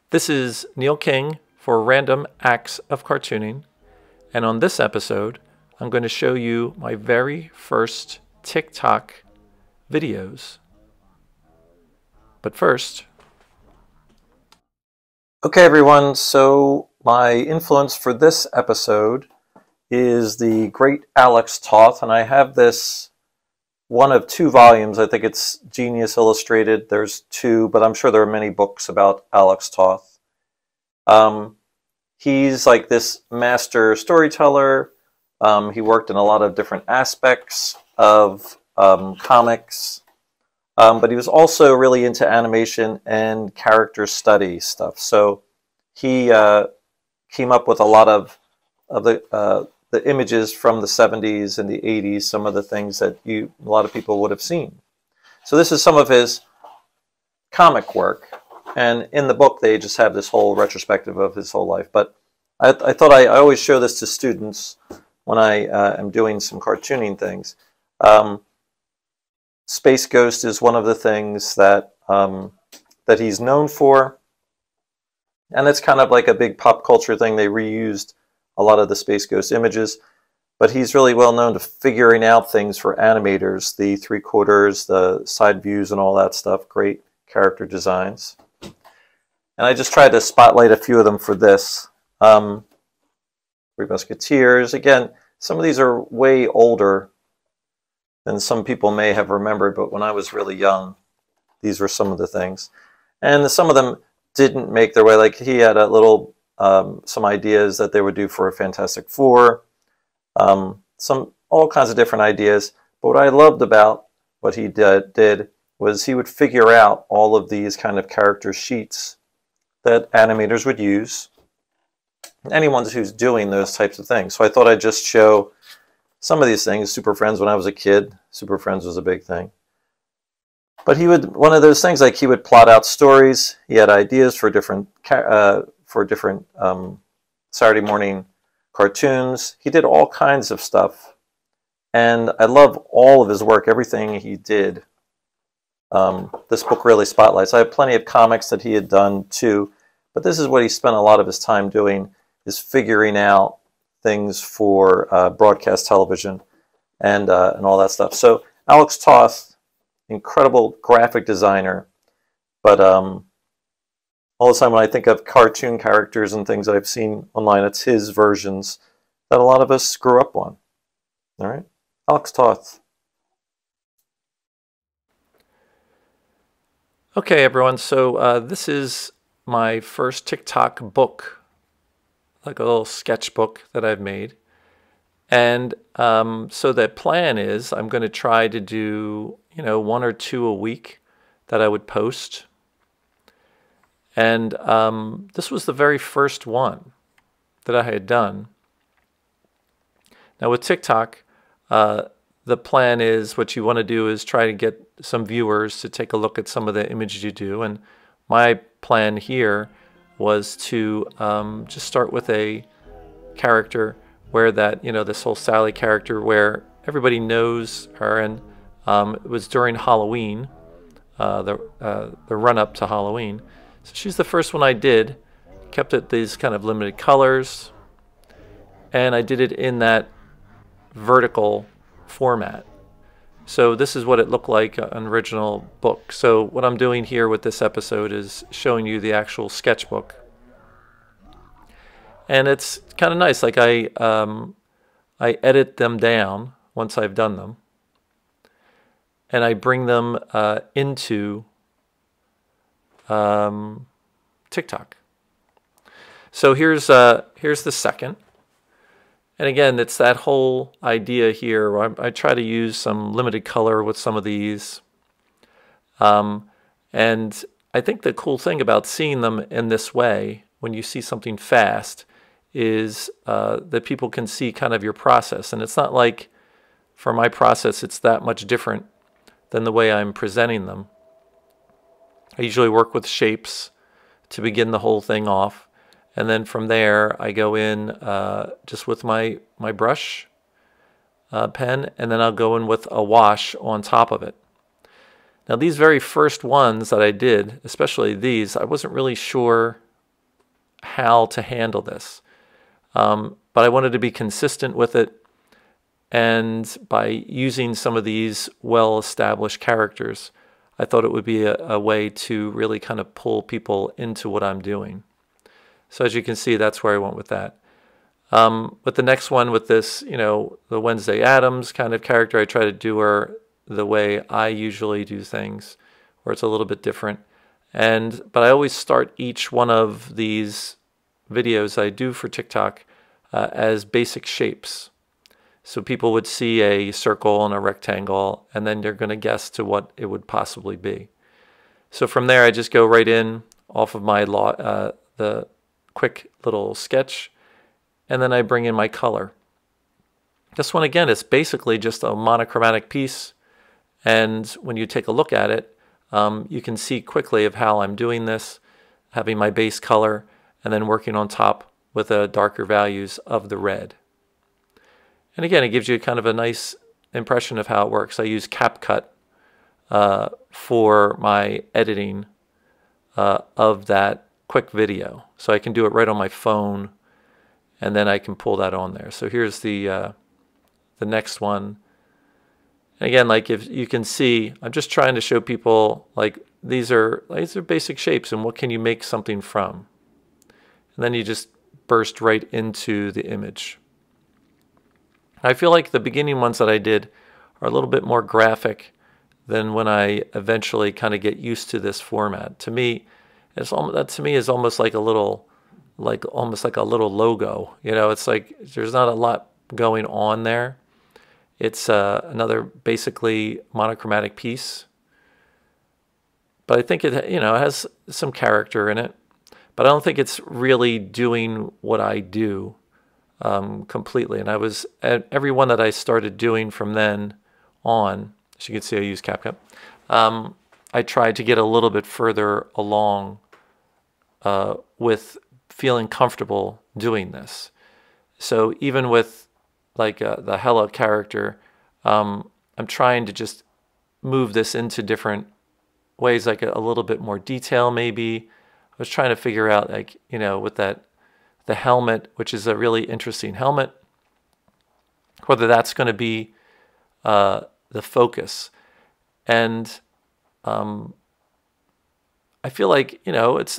This is Neil King for Random Acts of Cartooning, and on this episode, I'm going to show you my very first TikTok videos. But first... Okay everyone, so my influence for this episode is the great Alex Toth, and I have this one of two volumes. I think it's Genius Illustrated. There's two, but I'm sure there are many books about Alex Toth. He's like this master storyteller. He worked in a lot of different aspects of comics, but he was also really into animation and character study stuff. So he came up with a lot of the images from the 70s and the 80s, some of the things that a lot of people would have seen. So this is some of his comic work, and in the book they just have this whole retrospective of his whole life. But I thought I always show this to students when I am doing some cartooning things. Space Ghost is one of the things that that he's known for, and it's kind of like a big pop culture thing. They reused a lot of the Space Ghost images, but he's really well known to figuring out things for animators, the three-quarters, the side views, and all that stuff. Great character designs. And I just tried to spotlight a few of them for this. Three Musketeers. Again, some of these are way older than some people may have remembered, but when I was really young, these were some of the things. And some of them didn't make their way. Like he had a little some ideas that they would do for a Fantastic Four, all kinds of different ideas. But what I loved about what he did was he would figure out all of these kind of character sheets that animators would use, anyone who's doing those types of things. So I thought I'd just show some of these things. Super Friends, when I was a kid, Super Friends was a big thing. But he would, one of those things, like he would plot out stories. He had ideas for different Saturday morning cartoons. He did all kinds of stuff, and I love all of his work, everything he did. This book really spotlights. I have plenty of comics that he had done too, but this is what he spent a lot of his time doing, is figuring out things for broadcast television and all that stuff. So Alex Toth, incredible graphic designer, but all the time when I think of cartoon characters and things that I've seen online, it's his versions that a lot of us grew up on. All right, Alex Toth. Okay, everyone, so this is my first TikTok book, like a little sketchbook that I've made. And so the plan is I'm going to try to do, one or two a week that I would post. And this was the very first one that I had done. Now with TikTok, the plan is, what you want to do is try to get some viewers to take a look at some of the images you do. And my plan here was to just start with a character where that, this whole Sally character where everybody knows her. And it was during Halloween, the run-up to Halloween. So she's the first one I did, kept it these kind of limited colors, and I did it in that vertical format. So this is what it looked like on the original book. So what I'm doing here with this episode is showing you the actual sketchbook. And it's kind of nice, like I edit them down once I've done them, and I bring them into TikTok. So here's the second, and again, it's that whole idea here where I try to use some limited color with some of these, and I think the cool thing about seeing them in this way, when you see something fast, is that people can see kind of your process. And it's not like, for my process, it's that much different than the way I'm presenting them. I usually work with shapes to begin the whole thing off, and then from there I go in just with my brush pen, and then I'll go in with a wash on top of it. Now these very first ones that I did, especially these, I wasn't really sure how to handle this. But I wanted to be consistent with it, and by using some of these well-established characters, I thought it would be a way to really kind of pull people into what I'm doing. So as you can see, that's where I went with that. But the next one with this, the Wednesday Addams kind of character, I try to do her the way I usually do things, where it's a little bit different. But I always start each one of these videos I do for TikTok as basic shapes. So people would see a circle and a rectangle, and then they're going to guess to what it would possibly be. So from there, I just go right in off of my the quick little sketch, and then I bring in my color. This one, again, is basically just a monochromatic piece, and when you take a look at it, you can see quickly of how I'm doing this, having my base color, and then working on top with the darker values of the red. And again, it gives you kind of a nice impression of how it works. I use CapCut for my editing of that quick video. So I can do it right on my phone, and then I can pull that on there. So here's the next one. And again, like if you can see, I'm just trying to show people like these are basic shapes, and what can you make something from? And then you just burst right into the image. I feel like the beginning ones that I did are a little bit more graphic than when I eventually kind of get used to this format. To me, that to me is almost like a little, almost like a little logo. It's like there's not a lot going on there. It's another basically monochromatic piece, but I think it has some character in it. But I don't think it's really doing what I do completely. And I was at every one that I started doing from then on. As you can see, I use CapCut. I tried to get a little bit further along with feeling comfortable doing this. So even with like the Hella character, I'm trying to just move this into different ways, like a little bit more detail maybe. I was trying to figure out, like, with the helmet, which is a really interesting helmet, whether that's going to be the focus. And I feel like,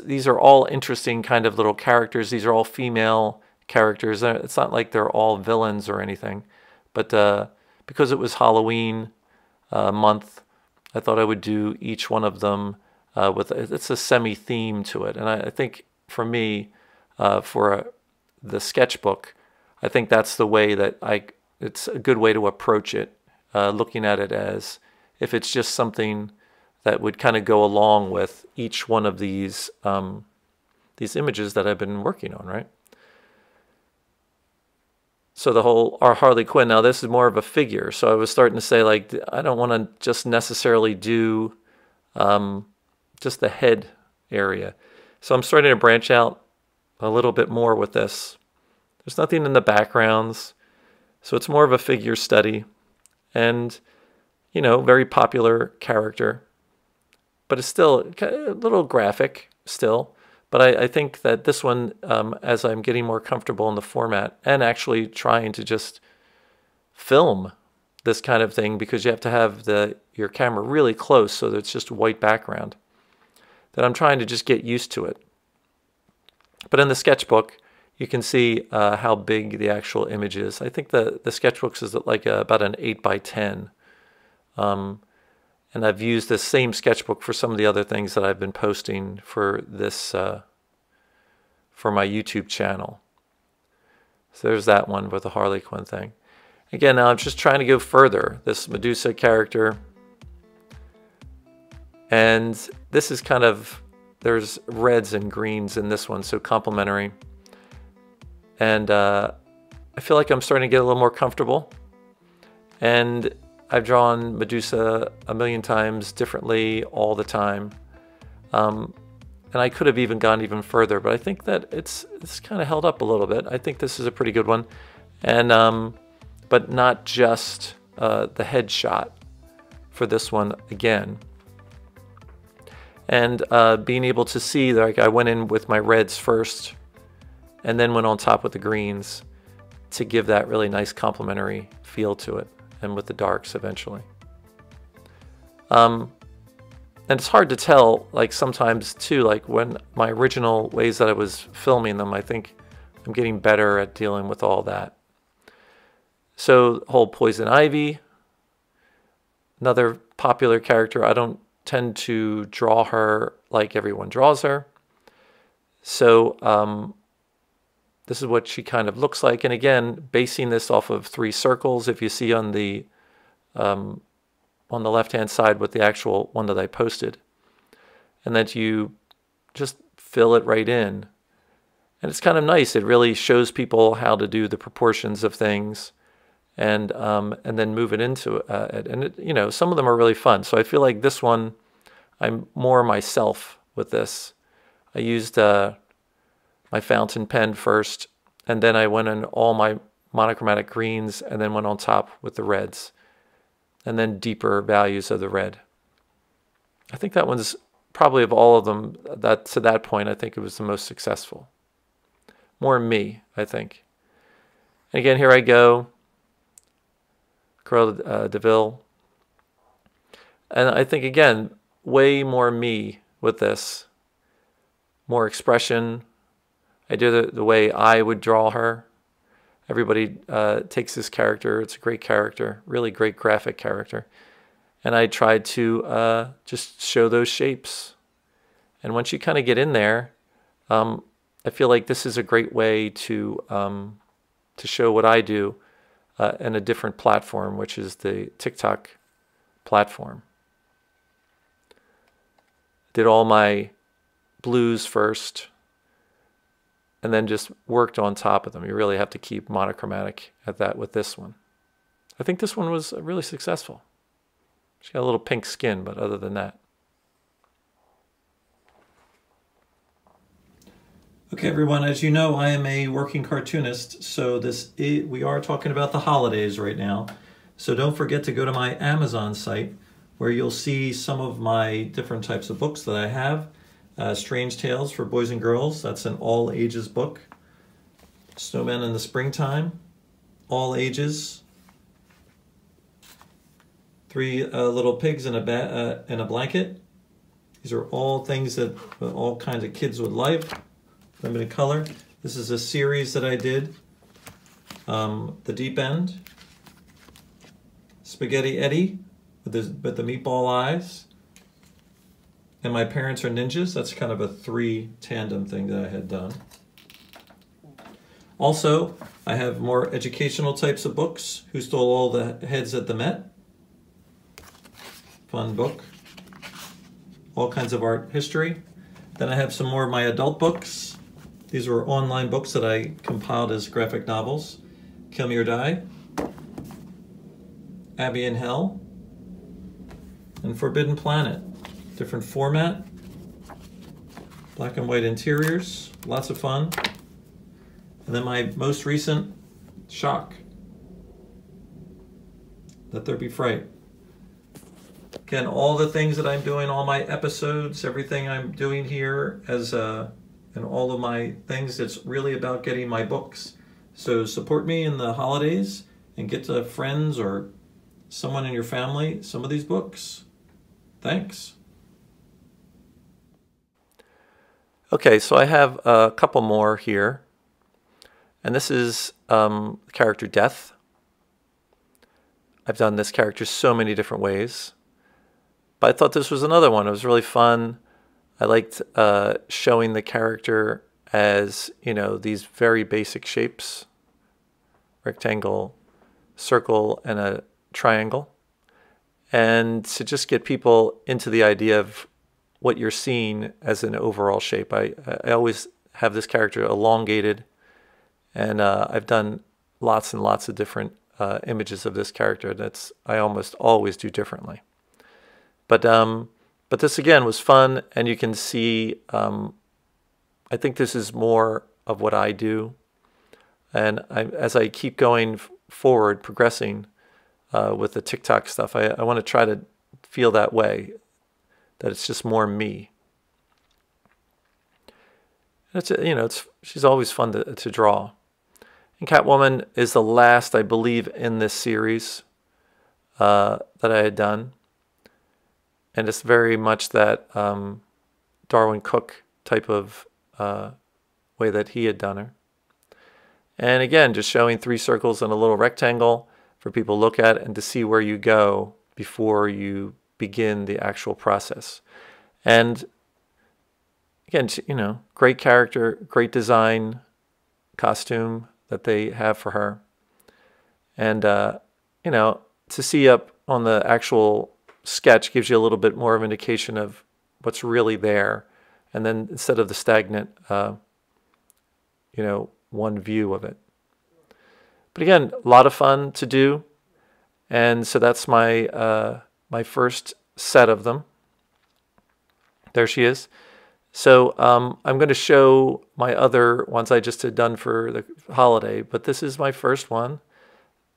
these are all interesting kind of little characters. These are all female characters. It's not like they're all villains or anything. But because it was Halloween month, I thought I would do each one of them it's a semi-theme to it. And I think for me, for the sketchbook, I think that's the way that it's a good way to approach it, looking at it as if it's just something that would kind of go along with each one of these images that I've been working on, right? So our Harley Quinn, now this is more of a figure. So I was starting to say, like, I don't want to just necessarily do just the head area. So I'm starting to branch out a little bit more with this. There's nothing in the backgrounds, so it's more of a figure study, and very popular character, but it's still a little graphic still. But I think that this one, as I'm getting more comfortable in the format and actually trying to just film this kind of thing, because you have to have your camera really close so that it's just a white background, that I'm trying to just get used to it. But in the sketchbook, you can see how big the actual image is. I think the sketchbook is like about an 8x10. And I've used this same sketchbook for some of the other things that I've been posting for this, for my YouTube channel. So there's that one with the Harley Quinn thing. Again, now I'm just trying to go further. This Medusa character. And this is kind of, there's reds and greens in this one, so complementary. And I feel like I'm starting to get a little more comfortable. And I've drawn Medusa a million times differently all the time. And I could have even gone even further, but I think that it's kind of held up a little bit. I think this is a pretty good one. And but not just the headshot for this one again. And being able to see, like, I went in with my reds first, and then went on top with the greens to give that really nice complementary feel to it, and with the darks eventually. And it's hard to tell, like sometimes too, like when my original ways that I was filming them, I think I'm getting better at dealing with all that. So whole Poison Ivy, another popular character. I don't tend to draw her like everyone draws her. So this is what she kind of looks like. And again, basing this off of 3 circles, if you see on the left-hand side with the actual one that I posted. And then you just fill it right in. And it's kind of nice. It really shows people how to do the proportions of things, and then move it into it. And it, you know, some of them are really fun. So I feel like this one, I'm more myself with this. I used my fountain pen first, and then I went in all my monochromatic greens, and then went on top with the reds, and then deeper values of the red. I think that one's probably, of all of them, that to that point, I think it was the most successful. More me, I think. And again, here I go, Cruella de Vil. And I think, again, way more me with this. More expression. I do it the way I would draw her. Everybody takes this character. It's a great character, really great graphic character. And I tried to just show those shapes. And once you kind of get in there, I feel like this is a great way to show what I do in a different platform, which is the TikTok platform. Did all my blues first, and then just worked on top of them. You really have to keep monochromatic at that with this one. I think this one was really successful. She got a little pink skin, but other than that. Okay, everyone, as you know, I am a working cartoonist, so we are talking about the holidays right now. So don't forget to go to my Amazon site, where you'll see some of my different types of books that I have. Strange Tales for Boys and Girls, that's an all ages book. Snowmen in the Springtime, all ages. 3 little pigs in a blanket. These are all things that all kinds of kids would like. Limited color. This is a series that I did. The Deep End. Spaghetti Eddie with the meatball eyes. And My Parents Are Ninjas. That's kind of a 3 tandem thing that I had done. Also, I have more educational types of books. Who Stole All the Heads at the Met? Fun book. All kinds of art history. Then I have some more of my adult books. These were online books that I compiled as graphic novels. Kill Me or Die. Abby in Hell. And Forbidden Planet. Different format, black and white interiors, lots of fun. And then my most recent, Shock, Let There Be Fright. Again, all the things that I'm doing, all my episodes, everything I'm doing here and all of my things, it's really about getting my books. So support me in the holidays and get to friends or someone in your family some of these books. Thanks. Okay, so I have a couple more here, and this is character Death. I've done this character so many different ways, but I thought this was another one. It was really fun. I liked showing the character as, you know, these very basic shapes: rectangle, circle, and a triangle, and to just get people into the idea of what you're seeing as an overall shape. I always have this character elongated, and I've done lots and lots of different images of this character that's I almost always do differently. But this again was fun, and you can see I think this is more of what I do, and as I keep going forward, progressing with the TikTok stuff, I want to try to feel that way, that it's just more me. It's, she's always fun to draw. And Catwoman is the last, I believe, in this series that I had done. And it's very much that Darwin Cook type of way that he had done her. And again, just showing 3 circles and a little rectangle for people to look at and to see where you go before you begin the actual process. And again, great character, great design, costume that they have for her. And, to see up on the actual sketch gives you a little bit more of an indication of what's really there. And then instead of the stagnant, one view of it. But again, a lot of fun to do. And so that's my my first set of them. There she is. So I'm going to show my other ones I just had done for the holiday, but this is my first one.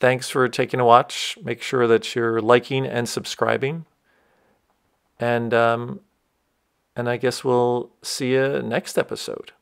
Thanks for taking a watch. Make sure that you're liking and subscribing. And I guess we'll see you next episode.